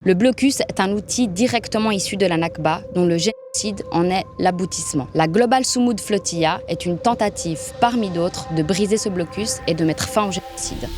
Le blocus est un outil directement issu de la Nakba, dont le génocide en est l'aboutissement. La Global Soumoud Flotilla est une tentative, parmi d'autres, de briser ce blocus et de mettre fin au génocide.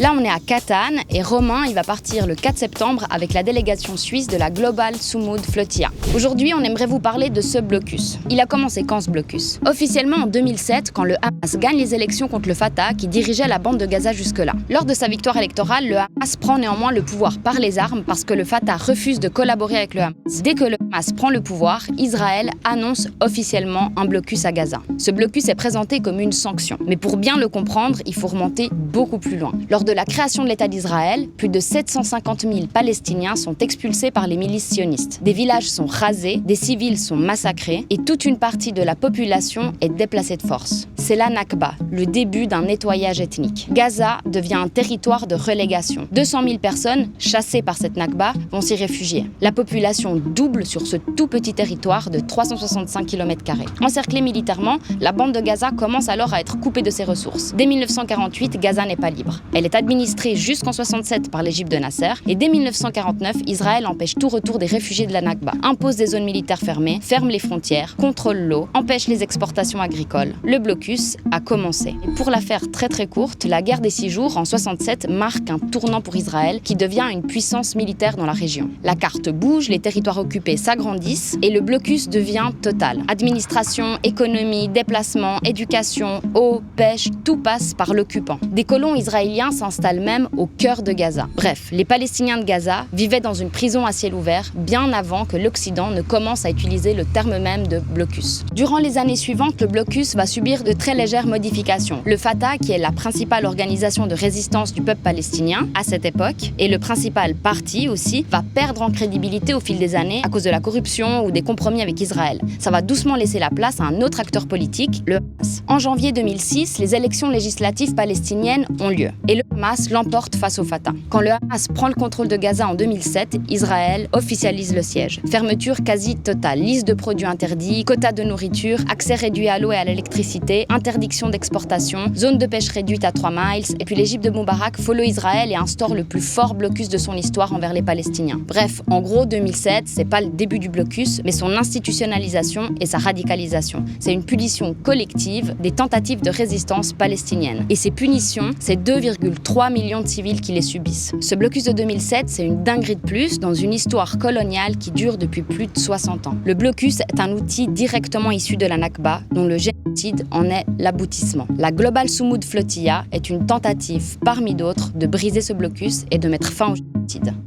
Là, on est à Catane et Romain, il va partir le 4 septembre avec la délégation suisse de la Global Soumoud Flotilla. Aujourd'hui, on aimerait vous parler de ce blocus. Il a commencé quand ce blocus? Officiellement en 2007, quand le Hamas gagne les élections contre le Fatah qui dirigeait la bande de Gaza jusque-là. Lors de sa victoire électorale, le Hamas prend néanmoins le pouvoir par les armes parce que le Fatah refuse de collaborer avec le Hamas. Dès que le Hamas prend le pouvoir, Israël annonce officiellement un blocus à Gaza. Ce blocus est présenté comme une sanction. Mais pour bien le comprendre, il faut remonter beaucoup plus loin. Lors de la création de l'État d'Israël, plus de 750 000 Palestiniens sont expulsés par les milices sionistes. Des villages sont rasés, des civils sont massacrés et toute une partie de la population est déplacée de force. C'est la Nakba, le début d'un nettoyage ethnique. Gaza devient un territoire de relégation. 200 000 personnes, chassées par cette Nakba, vont s'y réfugier. La population double sur ce tout petit territoire de 365 km². Encerclée militairement, la bande de Gaza commence alors à être coupée de ses ressources. Dès 1948, Gaza n'est pas libre. Elle est administrée jusqu'en 1967 par l'Égypte de Nasser et dès 1949, Israël empêche tout retour des réfugiés de la Nakba, impose des zones militaires fermées, ferme les frontières, contrôle l'eau, empêche les exportations agricoles. Le blocus a commencé. Et pour la faire très courte, la guerre des 6 jours en 1967 marque un tournant pour Israël qui devient une puissance militaire dans la région. La carte bouge, les territoires occupés s'agrandissent et le blocus devient total. Administration, économie, déplacement, éducation, eau, pêche, tout passe par l'occupant. Des colons israéliens s'installe même au cœur de Gaza. Bref, les Palestiniens de Gaza vivaient dans une prison à ciel ouvert bien avant que l'Occident ne commence à utiliser le terme même de blocus. Durant les années suivantes, le blocus va subir de très légères modifications. Le Fatah, qui est la principale organisation de résistance du peuple palestinien à cette époque, et le principal parti aussi, va perdre en crédibilité au fil des années à cause de la corruption ou des compromis avec Israël. Ça va doucement laisser la place à un autre acteur politique, le Hamas. En janvier 2006, les élections législatives palestiniennes ont lieu. Et le Hamas l'emporte face au Fatah. Quand le Hamas prend le contrôle de Gaza en 2007, Israël officialise le siège. Fermeture quasi totale, liste de produits interdits, quotas de nourriture, accès réduit à l'eau et à l'électricité, interdiction d'exportation, zone de pêche réduite à 3 miles, et puis l'Égypte de Moubarak follow Israël et instaure le plus fort blocus de son histoire envers les Palestiniens. Bref, en gros, 2007, c'est pas le début du blocus, mais son institutionnalisation et sa radicalisation. C'est une punition collective des tentatives de résistance palestinienne. Et ces punitions, c'est 2,3 millions de civils qui les subissent. Ce blocus de 2007, c'est une dinguerie de plus dans une histoire coloniale qui dure depuis plus de 60 ans. Le blocus est un outil directement issu de la Nakba, dont le génocide en est l'aboutissement. La Global Soumoud Flotilla est une tentative, parmi d'autres, de briser ce blocus et de mettre fin au génocide.